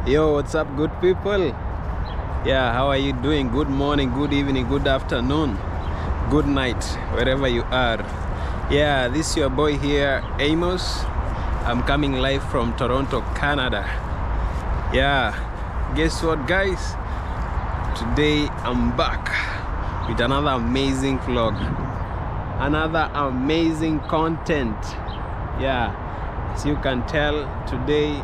Yo, what's up, good people? Yeah, how are you doing? Good morning, good evening, good afternoon, good night, wherever you are. Yeah, this is your boy here, Amos. I'm coming live from Toronto, Canada. Yeah, guess what, guys? Today I'm back with another amazing vlog, another amazing content. Yeah, as you can tell, today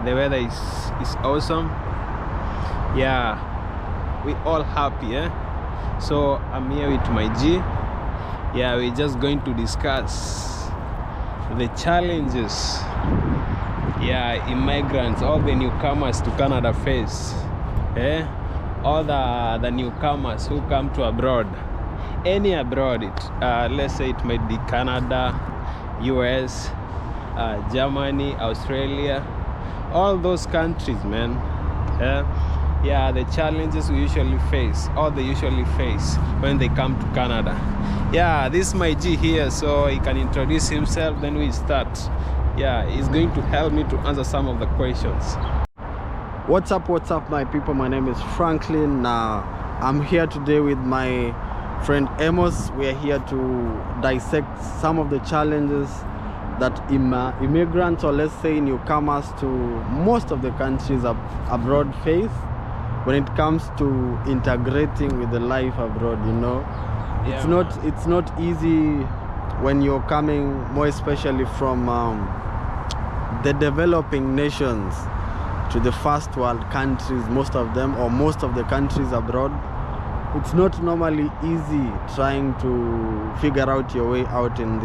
the weather is awesome. Yeah, we all happy, eh? So I'm here with my G. Yeah, we're just going to discuss the challenges, yeah, immigrants, all the newcomers to Canada face, eh? All the newcomers who come to abroad, any abroad, let's say it might be Canada, US, Germany, Australia, all those countries, man. Yeah, the challenges we usually face, or they usually face when they come to Canada. Yeah, this is my G here, so he can introduce himself, then we start. Yeah, he's going to help me to answer some of the questions. What's up, my people? My name is Franklin. I'm here today with my friend Amos. We are here to dissect some of the challenges that immigrants, or let's say newcomers to most of the countries abroad face when it comes to integrating with the life abroad. You know, Yeah, it's not easy when you're coming, more especially from the developing nations to the first world countries, most of them, or most of the countries abroad. It's not normally easy trying to figure out your way out in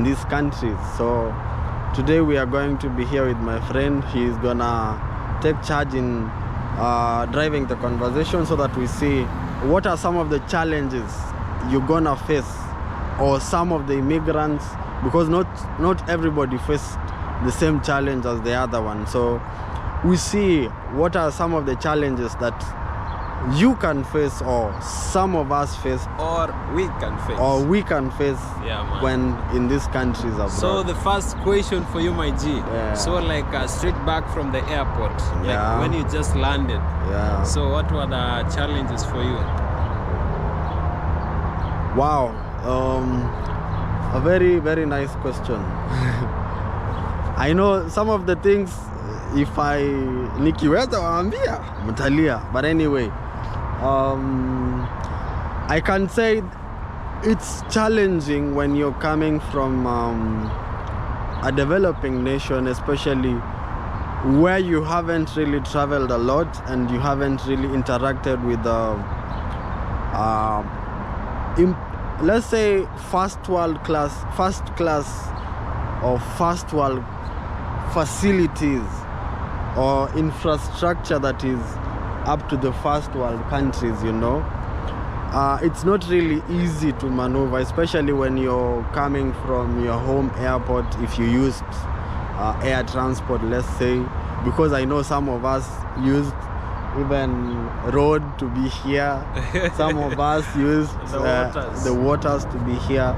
these countries. So today we are going to be here with my friend. He's gonna take charge in driving the conversation so that we see what are some of the challenges you're gonna face, or some of the immigrants, because not everybody face the same challenge as the other one. So we see what are some of the challenges that you can face, or some of us face, or we can face. Yeah, man. When in these countries abroad. So the first question for you, my G. Yeah. So like straight back from the airport, Yeah. like when you just landed. Yeah. So what were the challenges for you? Wow, a very, very nice question. I know some of the things, if I nikiweza waambia mtalia, but anyway, I can say it's challenging when you're coming from a developing nation, especially where you haven't really traveled a lot and you haven't really interacted with let's say first class or first world facilities or infrastructure that is up to the first world countries. You know, it's not really easy to maneuver, especially when you're coming from your home airport, if you used air transport, let's say, because I know some of us used even road to be here. Some of us used the waters to be here.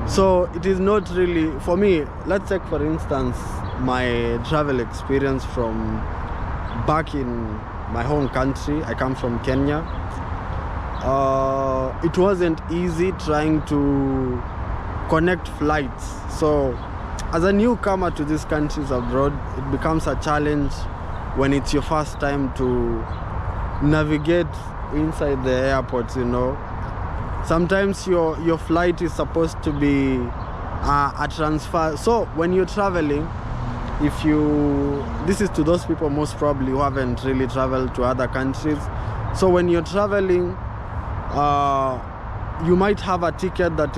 So it is not really, for me, let's take for instance my travel experience from back in my home country. I come from Kenya. It wasn't easy trying to connect flights. So as a newcomer to these countries abroad, it becomes a challenge when it's your first time to navigate inside the airport. You know, sometimes your flight is supposed to be a transfer. So when you're traveling, this is to those people most probably who haven't really traveled to other countries. So when you're traveling, you might have a ticket that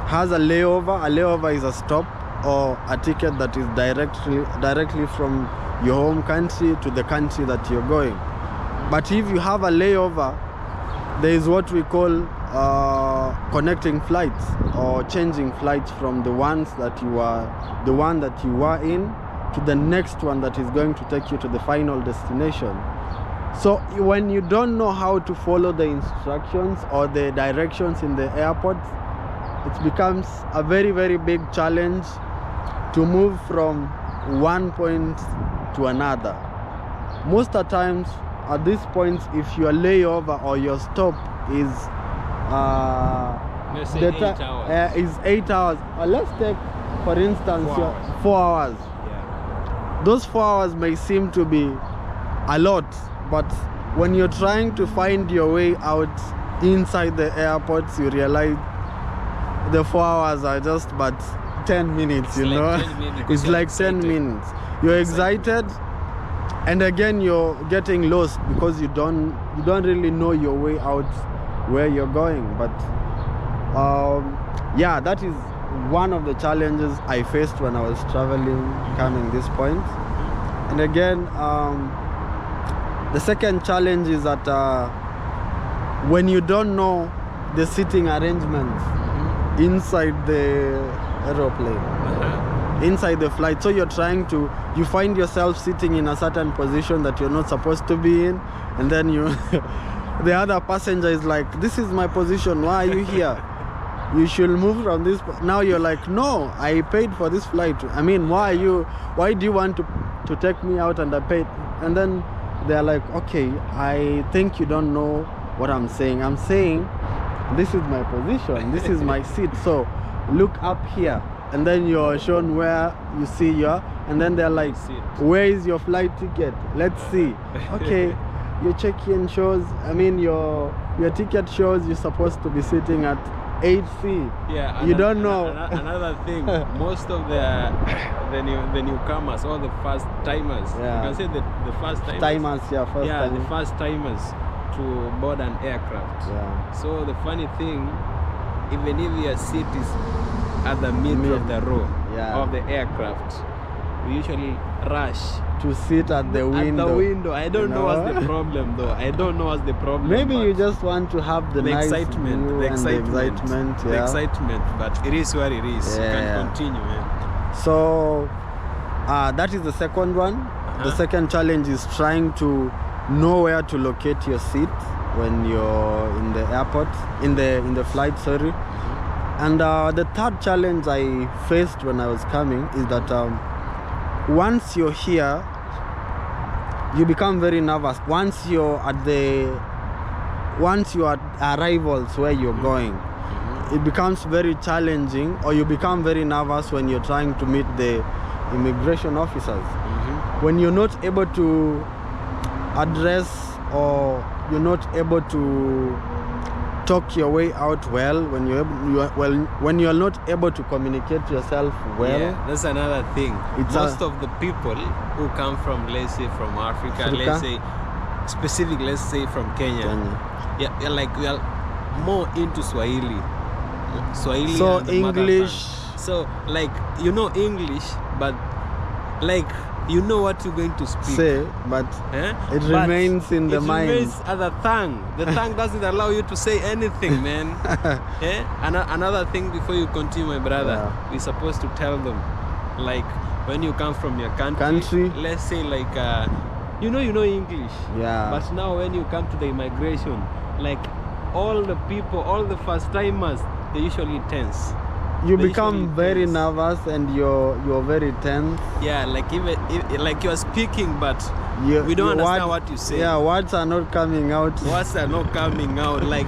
has a layover. A layover is a stop, or a ticket that is directly from your home country to the country that you're going. But if you have a layover, there is what we call connecting flights, or changing flights from the one that you were in to the next one that is going to take you to the final destination. So when you don't know how to follow the instructions or the directions in the airport, it becomes a very, very big challenge to move from one point to another. Most of the times at these points, if your layover or your stop is Let's say 8 hours. Is 8 hours. Let's take, for instance, 4 hours. Yeah. Those 4 hours may seem to be a lot, but when you're trying to find your way out inside the airports, you realize the 4 hours are just but 10 minutes, you know. 10 minutes. It's like 10 minutes. You're excited, and again you're getting lost because you don't really know your way out where you're going. But yeah, that is one of the challenges I faced when I was traveling, coming this point. And again, the second challenge is that when you don't know the seating arrangements inside the aeroplane, inside the flight, so you find yourself sitting in a certain position that you're not supposed to be in, and then the other passenger is like, this is my position, why are you here? You should move from this. Now you're like, no, I paid for this flight. I mean, why do you want to take me out and I paid? And then they're like, okay, I think you don't know what I'm saying. I'm saying this is my position, this is my seat, so look up here. And then you're shown where you see and then they're like, where is your flight ticket? Let's see. Okay, your check-in shows, I mean your ticket shows you're supposed to be sitting at 8C. Yeah, you don't know. Another thing, most of the newcomers, all the first timers, you can say the first timers. The first timers to board an aircraft. Yeah. So the funny thing, even if your seat is at the middle of the row of the aircraft, we usually rush to sit at the window. At the window. I don't know what's the problem though. I don't know what's the problem. Maybe you just want to have the nice excitement. The excitement. The excitement. But it is what it is. You can continue, man. So that is the second one. The second challenge is trying to know where to locate your seat when you're in the airport, in the flight, sorry. And the third challenge I faced when I was coming is that once you're here, you become very nervous. Once you're at arrivals where you're going, it becomes very challenging, or you become very nervous when you're trying to meet the immigration officers. When you're not able to address, or you're not able to talk your way out well, when you're not able to communicate yourself well. Yeah, that's another thing. Most of the people who come from, let's say, from Africa, let's say from Kenya. Yeah, like we are more into Swahili. So English. So like you know English, but like you know what you're going to speak, but it remains in the mind. It remains as a tongue. The tongue doesn't allow you to say anything, man. Another thing before you continue, my brother, we're supposed to tell them, like when you come from your country. Let's say like you know English. Yeah. But now when you come to the immigration, like all the people, all the first timers, they usually tense. You become very nervous and you're very tense. Yeah, like even like you're speaking, but we don't understand what you say. Yeah, words are not coming out. Like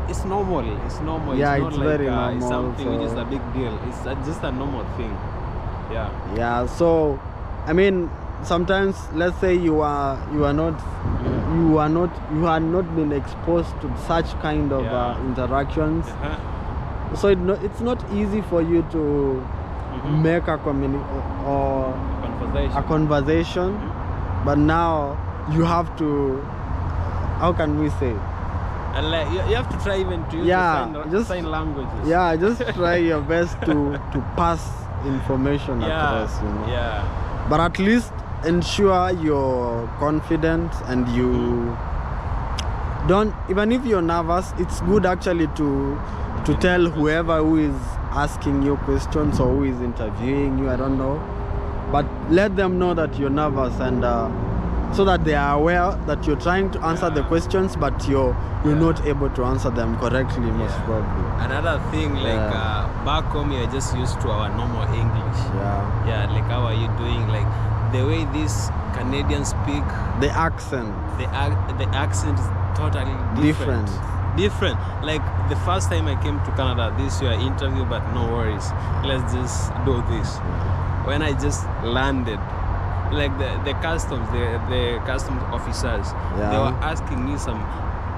it's normal. It's normal. Yeah, it's not it's very normal. It's something which is a big deal. It's just a normal thing. Yeah. Yeah. So, I mean, sometimes let's say you are not been exposed to such kind of interactions. So it's not easy for you to make a conversation, but now you have to, how can we say? And like you have to try even to use sign languages. Yeah, just try your best to pass information across, you know. Yeah. But at least ensure you're confident and you don't, even if you're nervous, it's good actually to tell whoever who is asking you questions or who is interviewing you, I don't know, but let them know that you're nervous, and so that they are aware that you're trying to answer the questions, but you're not able to answer them correctly, most probably. Another thing, like back home, you're just used to our normal English. Yeah, like how are you doing? Like the way these Canadians speak, the accent. The accent is totally different. Like the first time I came to Canada, this your interview, but no worries. Let's just do this. When I just landed, like the customs, the customs officers, they were asking me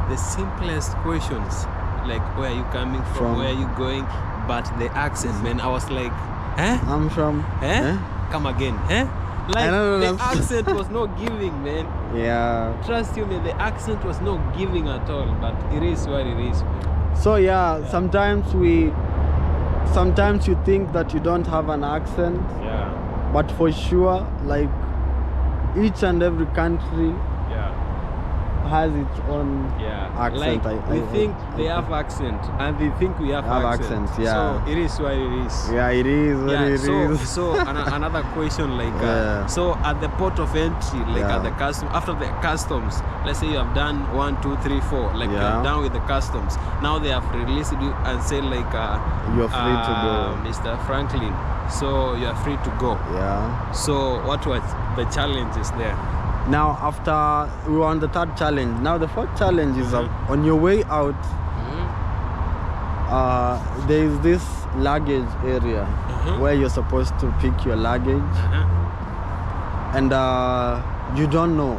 the simplest questions, like where are you coming from, where are you going, but the accent, man, I was like, I'm from, come again, like the accent was not giving, man. Trust you me, the accent was not giving at all, but it is what it is, man. So sometimes you think that you don't have an accent, but for sure, like each and every country has its own accent. Like we think they have accent, and they think we have accent. So it is what it is. It is what it is. So another question, like so at the port of entry, like at the after the customs, let's say you have done 1, 2, 3, 4, like you're done with the customs. Now they have released you and said like you're free to go, Mr. Franklin. So you are free to go. So what was the challenges there? Now after we were on the third challenge, now the fourth challenge is on your way out, there is this luggage area where you're supposed to pick your luggage, and you don't know.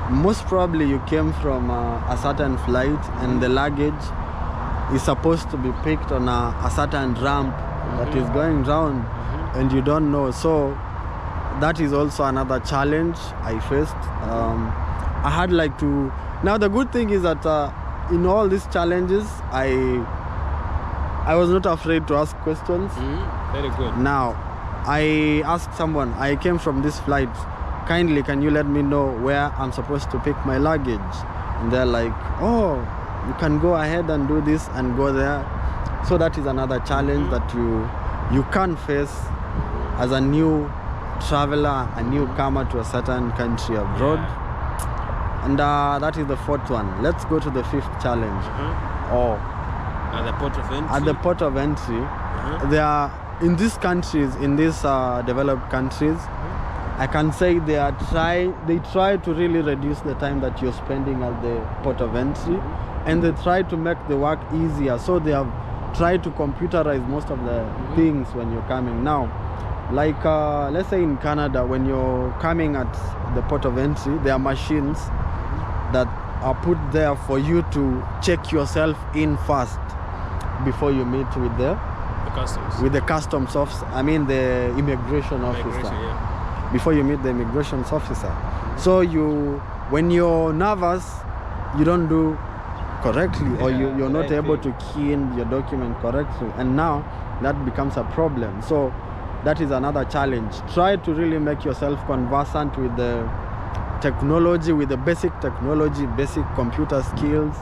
Most probably you came from a certain flight, and the luggage is supposed to be picked on a certain ramp that is going down, and you don't know. So that is also another challenge I faced. I had like to. Now the good thing is that in all these challenges, I was not afraid to ask questions. Very good. Now I asked someone, I came from this flight, kindly can you let me know where I'm supposed to pick my luggage? And they're like, oh, you can go ahead and do this and go there. So that is another challenge that you can face as a new traveler, a newcomer to a certain country abroad. And that is the fourth one. Let's go to the fifth challenge. At the port of entry? At the port of entry, there are, in these countries, in these developed countries, I can say they try to really reduce the time that you're spending at the port of entry, and they try to make the work easier. So they have tried to computerize most of the things when you're coming. Now, like let's say in Canada, when you're coming at the port of entry, there are machines that are put there for you to check yourself in first before you meet with the customs. With the customs officer, I mean the immigration officer. Before you meet the immigration officer. So when you're nervous, you don't do correctly, or you're not able to key in your document correctly, and now that becomes a problem. So that is another challenge. Try to really make yourself conversant with the technology, with the basic technology, basic computer skills,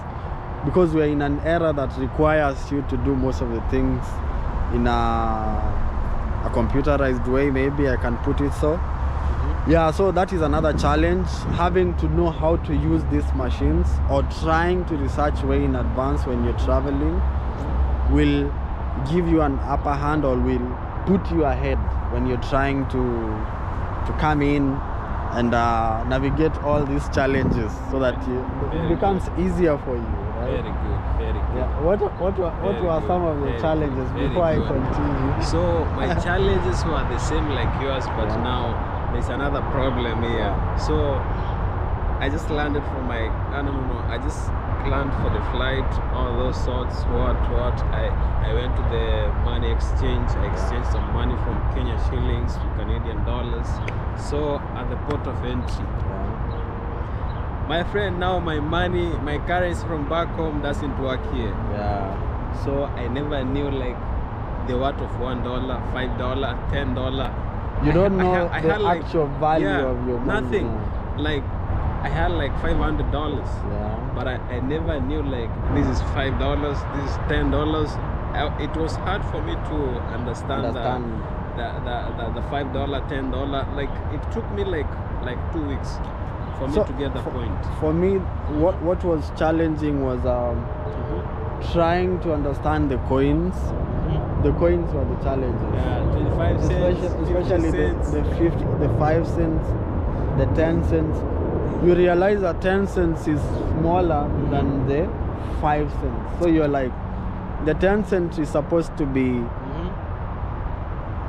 because we're in an era that requires you to do most of the things in a computerized way, maybe I can put it so. So that is another challenge, having to know how to use these machines, or trying to research way in advance when you're traveling will give you an upper hand, or will put you ahead when you're trying to come in and navigate all these challenges, so that it becomes easier for you, right? Very good. What were some of the challenges before I continue? So my challenges were the same like yours, but now there's another problem here. So I just landed from I just planned for the flight, all those sorts, I went to the money exchange. I exchanged some money from Kenya shillings to Canadian dollars. So at the port of entry, my friend, now my currency from back home doesn't work here. So I never knew like the worth of $1, $5, $10. You don't know the actual value of your money. Nothing. Like I had like $500, but I never knew like this is $5, this is $10. It was hard for me to understand the $5, $10. Like it took me like 2 weeks for me So, to get the point. For me, what was challenging was trying to understand the coins. The coins were the challenges. Yeah, 25 cents, especially 50 cents. the 50, the 5 cents, the 10 cents. You realize that 10 cents is smaller than the 5 cents. So you're like, the 10 cents is supposed to be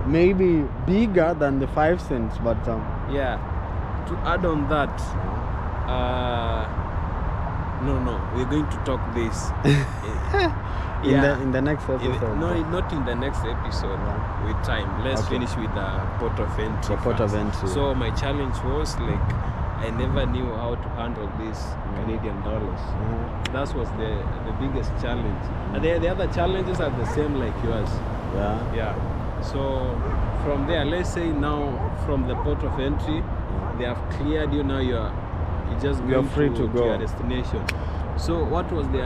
maybe bigger than the 5 cents, but Yeah, to add on that, no, we're going to talk this. in the next episode. Not in the next episode. Yeah. With time, let's Okay. finish with the port of entry. The port of first. entry. So my challenge was like, I never knew how to handle these Canadian dollars. That was the biggest challenge. And the other challenges are the same like yours. Yeah. Yeah. So from there, let's say now from the port of entry, they have cleared you. Now you're just You're going free to go. your destination. So what was the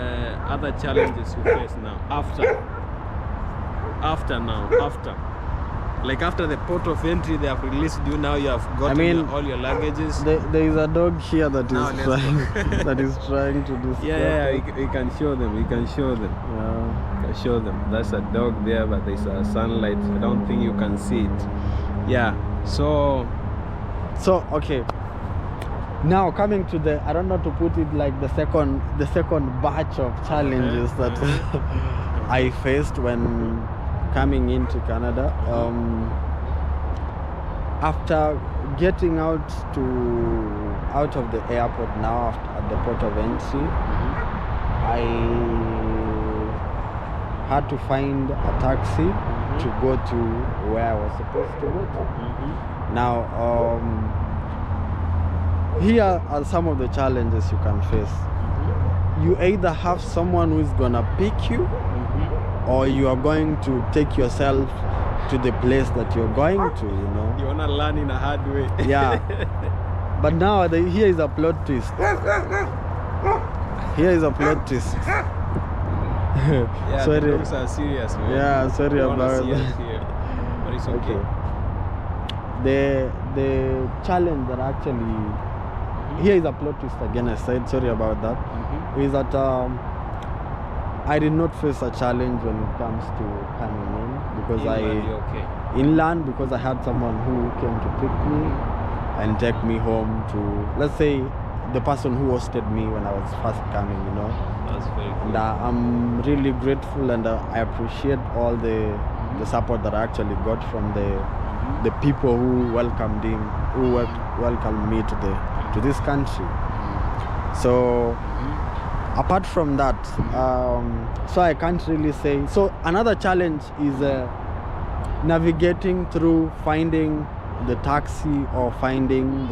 other challenges you face now after like after the port of entry they have released you, now you have gotten all your luggages? There is a dog here that Now is let's trying go. that is trying to distract we can show them. Yeah. Can show them. That's a dog there, but there's a sunlight. I don't think you can see it. Yeah. So Okay. Now coming to the, I don't know to put it like the second batch of challenges that I faced when coming into Canada. After getting out of the airport now at the port of entry, I had to find a taxi to go to where I was supposed to go to. Now, here are some of the challenges you can face. You either have someone who is gonna pick you, or you are going to take yourself to the place that you're going to, you know. you wanna learn in a hard way. Yeah. But now here is a plot twist. Here is a plot twist. Yeah, Sorry. the dogs are serious, man. Yeah, sorry They wanna about see that. us here, but it's okay. The challenge that actually, here is a plot twist again, I said, sorry about that, is that I did not face a challenge when it comes to coming in, because inland, because I had someone who came to pick me and take me home to, let's say, the person who hosted me when I was first coming, you know. That's very good. And I'm really grateful, and I appreciate all the support that I actually got from the people who welcomed me to this country. So apart from that, so I can't really say. So another challenge is navigating through finding the taxi or finding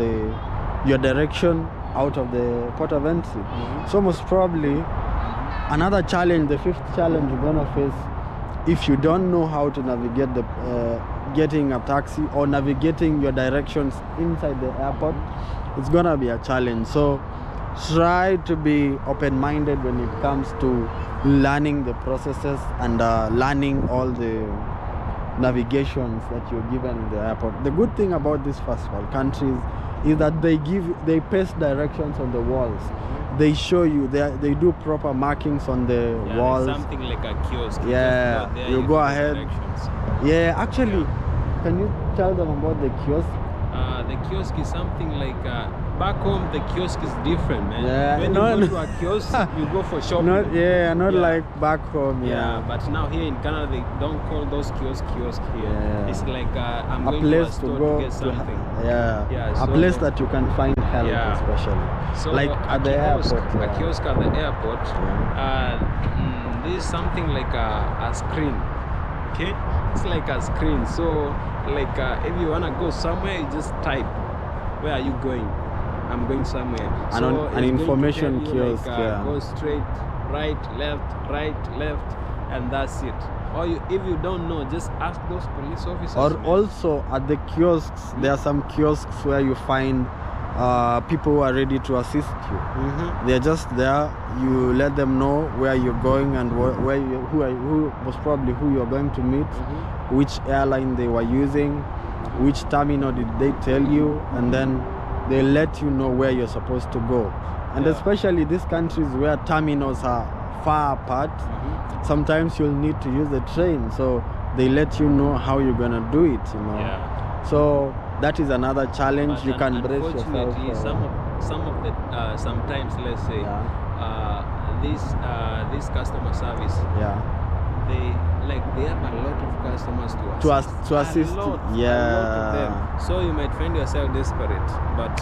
your direction out of the port of entry. So most probably another challenge, the fifth challenge you're gonna face, if you don't know how to navigate getting a taxi or navigating your directions inside the airport, it's gonna be a challenge. So try to be open-minded when it comes to learning the processes and learning all the navigations that you're given in the airport. The good thing about these first world countries is that they paste directions on the walls. They show you, they do proper markings on the walls. Something like a kiosk. Yeah, you go ahead. Yeah, actually, can you tell them about the kiosk? The kiosk is something like back home. The kiosk is different, man. Yeah, when you go to a kiosk, you go for shopping. Not like back home. Yeah, but now here in Canada, they don't call those kiosk here. Yeah. It's like I'm a going place to a store to go to get something. A place that you can find help, especially. So like at the airport. A kiosk at the airport. This is something like a screen. Okay, it's like a screen. So like if you wanna go somewhere, you just type, where are you going? I'm going somewhere. So an information kiosk. Go straight, right, left, and that's it. Or if you don't know, just ask those police officers. Or also at the kiosks, there are some kiosks where you find people who are ready to assist you. They're just there. You let them know where you're going and who most probably who you're going to meet, which airline they were using, which terminal did they tell you, and then they let you know where you're supposed to go. And especially these countries where terminals are far apart, sometimes you'll need to use the train, so they let you know how you're gonna do it, you know. So that is another challenge. But you can brace yourself. unfortunately, some of the sometimes, let's say, this customer service, they have a lot of customers to assist. A lot of them. So you might find yourself desperate, but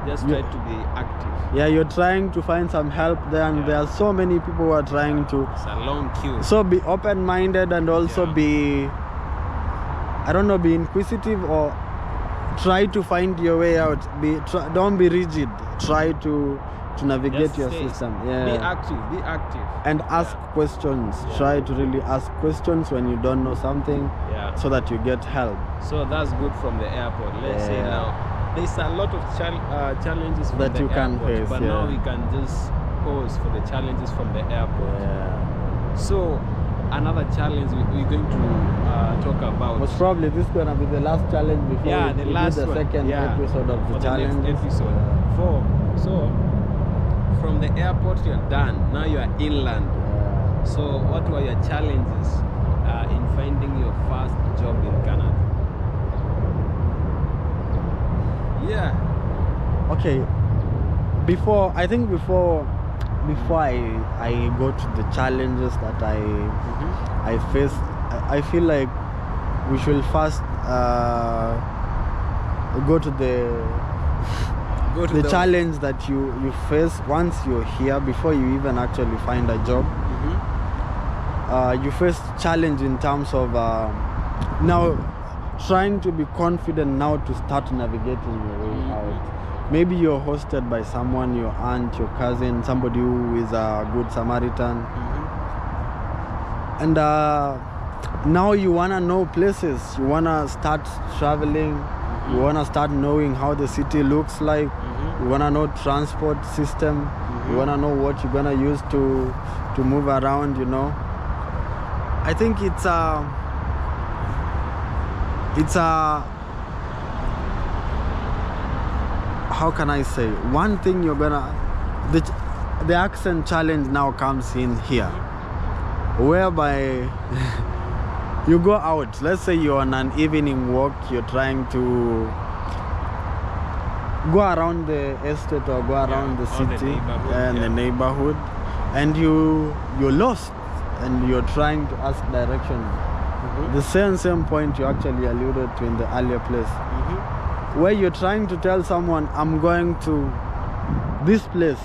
just try to be active. Yeah, you're trying to find some help there, and there are so many people who are trying to. It's a long queue. So be open-minded and also be, I don't know, be inquisitive or try to find your way out. Don't be rigid. Try to navigate your system. Be active. And ask questions. Try to really ask questions when you don't know something, so that you get help. So that's good from the airport. Let's say now, there's a lot of challenges from that the you can airport, face, but now we can just pause for the challenges from the airport. So another challenge we're going to talk about. Most probably this is gonna be the last challenge before we do the second episode of the challenge. The next episode. So from the airport you're done. Now you are inland. So what were your challenges in finding your first job in Canada? Okay. Before I go to the challenges that I face, I feel like we should first go to the challenge that you face once you're here, before you even actually find a job. You face challenge in terms of now trying to be confident now to start navigating your way out. Maybe you're hosted by someone, your aunt, your cousin, somebody who is a good Samaritan. And now you wanna know places, you wanna start traveling, you wanna start knowing how the city looks like, you wanna know transport system, you wanna know what you're gonna use to move around, you know. I think it's a how can I say, one thing the accent challenge now comes in here, whereby you go out. Let's say you're on an evening walk, you're trying to go around the estate or go around the city and the neighborhood, and you're lost and you're trying to ask direction. The same point you actually alluded to in the earlier place, where you're trying to tell someone, I'm going to this place.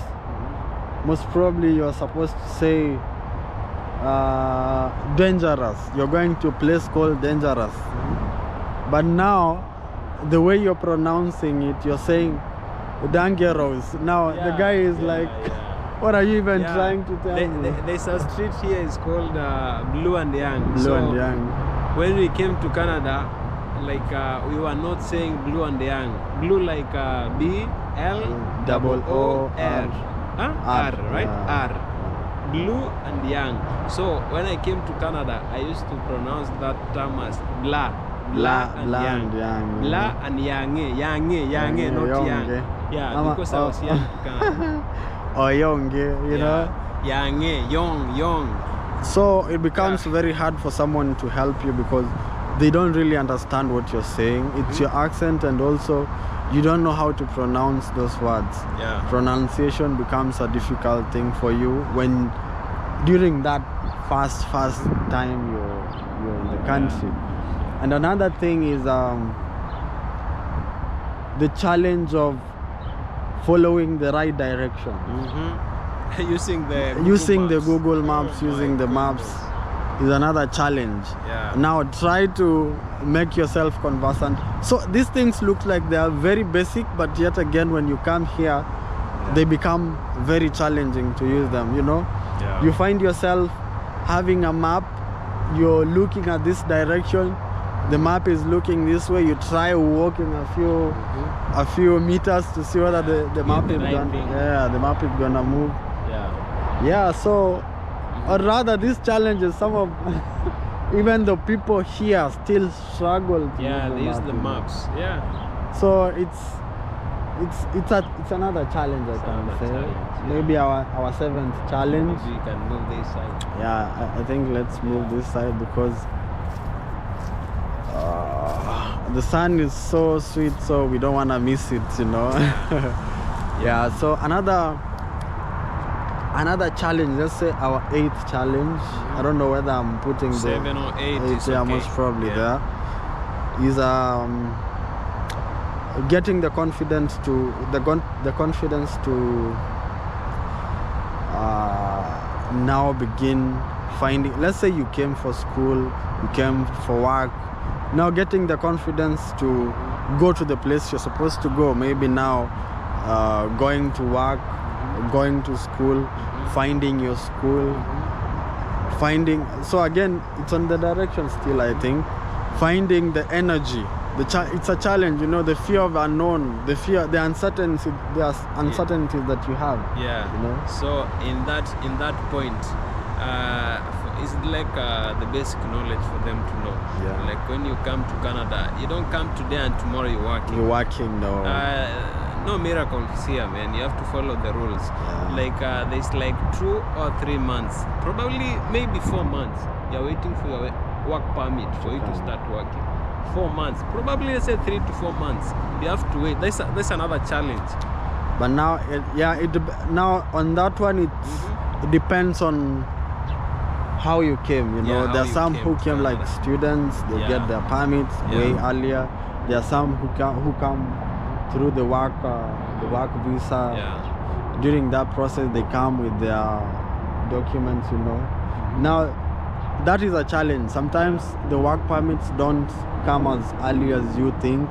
Most probably you're supposed to say dangerous. You're going to a place called dangerous. But now, the way you're pronouncing it, you're saying dangerous. Now the guy is what are you even trying to tell me? There's a street here, it's called Blue and Young. Blue and Young. When we came to Canada, we were not saying Blue and Young. Blue like BLOOR. R, right? R. Blue and Young. So when I came to Canada, I used to pronounce that term as blah and Young. Blah and Yange, not Young. Yeah, because I was young to Canada. Or young, you know? Yange, young. So it becomes very hard for someone to help you because they don't really understand what you're saying. It's your accent, and also you don't know how to pronounce those words. Pronunciation becomes a difficult thing for you when during that fast time you're in the country. And another thing is the challenge of following the right direction. Using the Google Maps, using the maps is another challenge. Now try to make yourself conversant. So these things look like they are very basic, but yet again when you come here, they become very challenging to use them, you know. You find yourself having a map, you're looking at this direction, the map is looking this way, you try walking a few meters to see whether the map is the map is gonna move. So or rather these challenges, some of even the people here still struggle to they use the maps. So it's another challenge, I can another say. challenge, yeah. Maybe our seventh challenge. Maybe you can move this side. Yeah, I think let's move this side because the sun is so sweet, so we don't want to miss it, you know. Yeah, so another challenge, let's say our 8th challenge. I don't know whether I'm putting 7 or 8 is yeah, okay. most probably there is getting the confidence to now begin finding. Let's say you came for school, you came for work. Now getting the confidence to go to the place you're supposed to go. Maybe now going to work, going to school, finding your school, so again it's on the direction still, I think. Finding the energy, it's a challenge, you know, the fear of unknown, the uncertainty, uncertainties that you have. Yeah, you know. So in that point, it's like the basic knowledge for them to know. Yeah. Like when you come to Canada, you don't come today and tomorrow you're working. No. No miracles here, man. You have to follow the rules. Yeah. Like there's like 2 or 3 months, probably maybe 4 months. You're waiting for your work permit for you to start working. 4 months, probably let's say 3 to 4 months. You have to wait. That's another challenge. But now, now on that one, it depends on how you came. You know, there are some who came like students. They get their permits way earlier. There are some who come through the work visa. Yeah. During that process, they come with their documents. You know, now that is a challenge. Sometimes the work permits don't come as early as you think,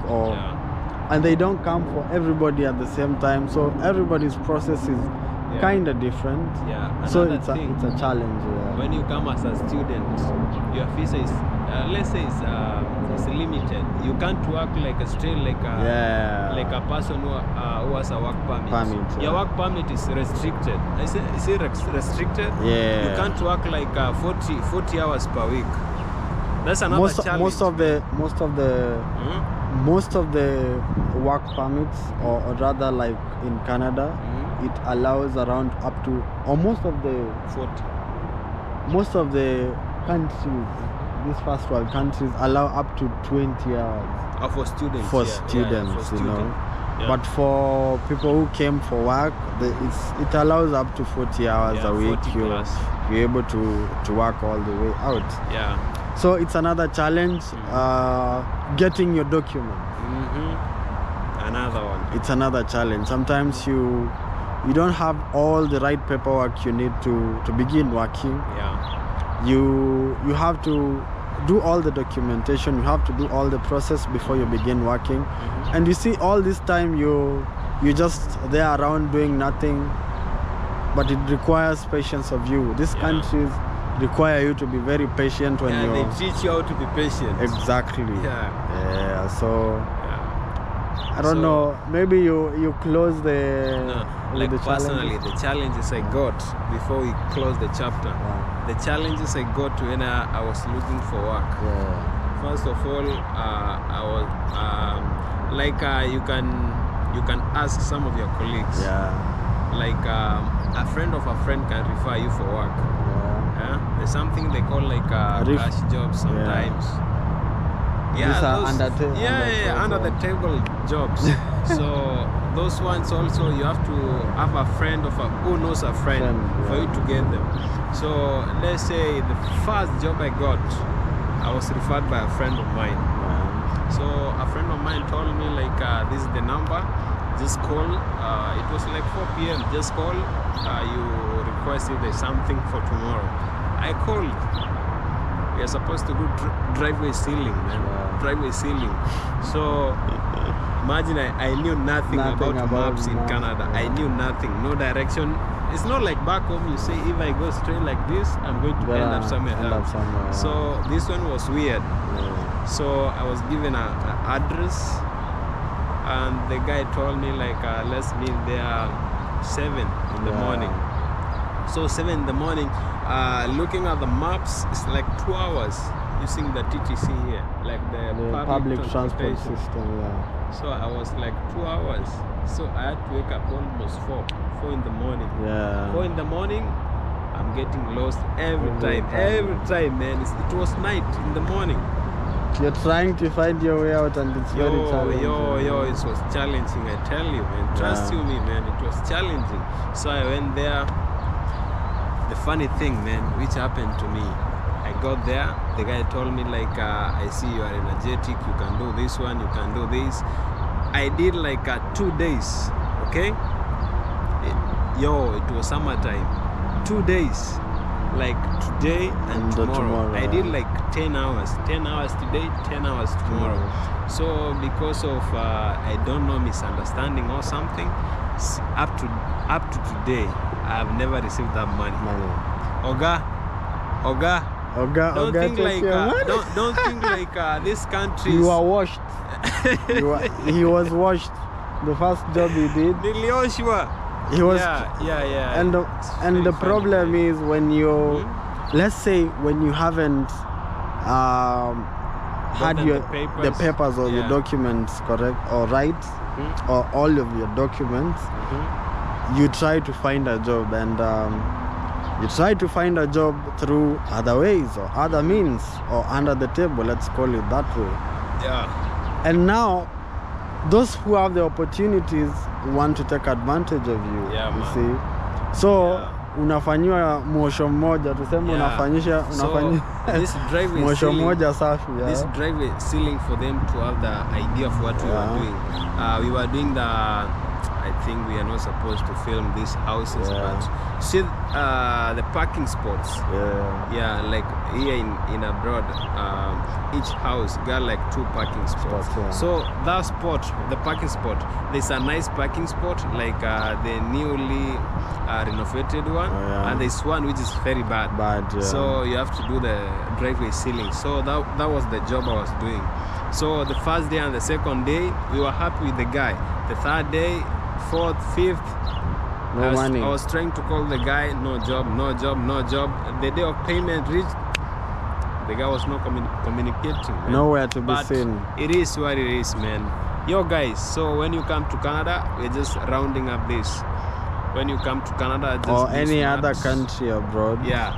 and they don't come for everybody at the same time. So everybody's process is kind of different. Yeah. So it's a challenge. When you come as a student, your visa is let's say it's limited. You can't work like a person who has a work permit. Your work permit is restricted. Is it restricted? Yeah. You can't work like 40 hours per week. That's another challenge. Most of the work permits, or rather like in Canada, it allows around up to, or most of the countries, these first world countries, allow up to 20 hours. For students. For students, you know. Yeah. But for people who came for work, it allows up to 40 hours a week. You're able to work all the way out. Yeah. So it's another challenge, getting your document. Another one. It's another challenge. Sometimes you don't have all the right paperwork you need to begin working. Yeah. You have to do all the documentation. You have to do all the process before you begin working. And you see, all this time you just there around doing nothing. But it requires patience of you. These countries require you to be very patient when you. They teach you how to be patient. Exactly. Yeah. So I don't know. Maybe you close the. No. Like personally, the challenges I got before we close the chapter. The challenges I got when I was looking for work. First of all, I was you can ask some of your colleagues. Like a friend of a friend can refer you for work. There's something they call like cash jobs sometimes. Under the table jobs. So those ones also, you have to have a friend who knows a friend for you to get them. So let's say the first job I got, I was referred by a friend of mine. So a friend of mine told me like, this is the number, just call. It was like 4 p.m. Just call. You request if there's something for tomorrow. I called. We are supposed to do driveway sealing, man. Driveway sealing. So imagine I knew nothing about maps in Canada. I knew nothing, no direction. It's not like back home you say if I go straight like this, I'm going to end up somewhere else. So this one was weird. So I was given an address, and the guy told me like, let's meet there 7 in the morning. So 7 in the morning, looking at the maps, it's like 2 hours using the TTC here, like the public transport system. So I was like 2 hours So I had to wake up almost 4 in the morning. Yeah. 4 in the morning, I'm getting lost every time, man. It was night in the morning. You're trying to find your way out, and it's very challenging. It was challenging, I tell you, man. Trust you me, man, it was challenging. So I went there. The funny thing, man, which happened to me, I got there, the guy told me like, I see you are energetic, you can do this one, you can do this. I did like 2 days, okay? It was summertime. 2 days, like today and tomorrow. I did like 10 hours. 10 hours today, 10 hours tomorrow. So because of, I don't know, misunderstanding or something, up to today, I've never received that money. Oga, don't think like this country. You are washed. He was washed. The first job he did. He was. Yeah. And the problem is when you, let's say when you haven't had the papers or your documents correct or right, or all of your documents, you try to find a job, and you try to find a job through other ways or other means or under the table, let's call it that way. Yeah. And now those who have the opportunities want to take advantage of you. Yeah, you man. see. So unafanyiwa mwosho mmoja, tuseme unafanyisha this drive is mwosho mmoja safi. This drive is sealing for them to have the idea of what we were doing. We were doing I think we are not supposed to film these houses, but see the parking spots. Yeah, like here in abroad, each house got like 2 parking spots. So that spot, the parking spot, there's a nice parking spot, like the newly renovated one, and there's one which is very bad. So you have to do the driveway sealing. So that was the job I was doing. So the first day and the second day, we were happy with the guy. The third day, 4th, 5th, money. I was trying to call the guy, no job. The day of payment reached, the guy was not communicating. Man. Nowhere to be seen. It is what it is, man. Yo guys, so when you come to Canada, we're just rounding up this. When you come to Canada, just or be any smart. other country abroad. Yeah,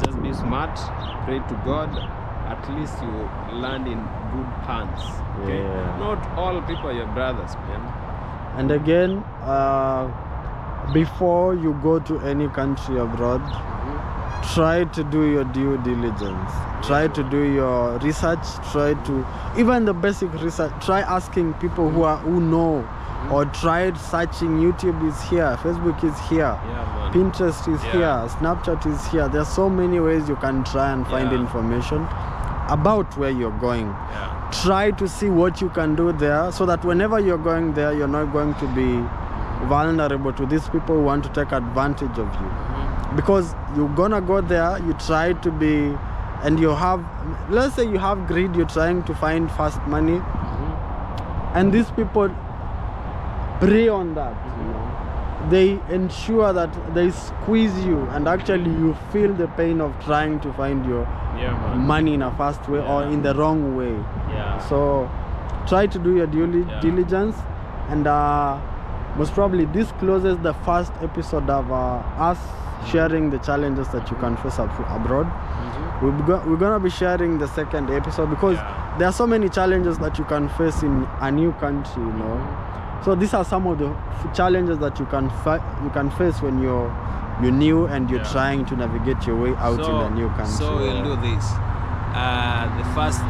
just be smart, pray to God. At least you land in good hands. Okay? Not all people are your brothers, man. And again, before you go to any country abroad, try to do your due diligence. Try to do your research. Try to, even the basic research, try asking people who know, or try searching. YouTube is here, Facebook is here, Pinterest is here, Snapchat is here. There's so many ways you can try and find information about where you're going. Try to see what you can do there, so that whenever you're going there, you're not going to be vulnerable to these people who want to take advantage of you. Because you're gonna go there, you try to be, and you have, let's say you have greed, you're trying to find fast money, and these people prey on that. You know? They ensure that they squeeze you, and actually you feel the pain of trying to find your money in a fast way or in the wrong way. So try to do your due diligence, and most probably this closes the first episode of us sharing the challenges that you can face abroad. We're gonna be sharing the second episode, because there are so many challenges that you can face in a new country, you know. So these are some of the challenges that you can face when you're new and you're trying to navigate your way out in a new country. So we'll do this. The first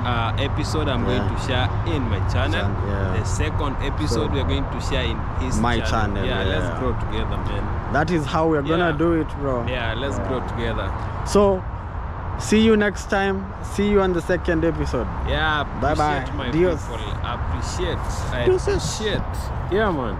episode I'm going to share in my channel. The second episode we're going to share in his channel. Let's grow together, man. That is how we're gonna do it, bro. Let's grow together. So see you next time. See you on the second episode. Bye bye. My Dios. people. I appreciate. Yeah, man.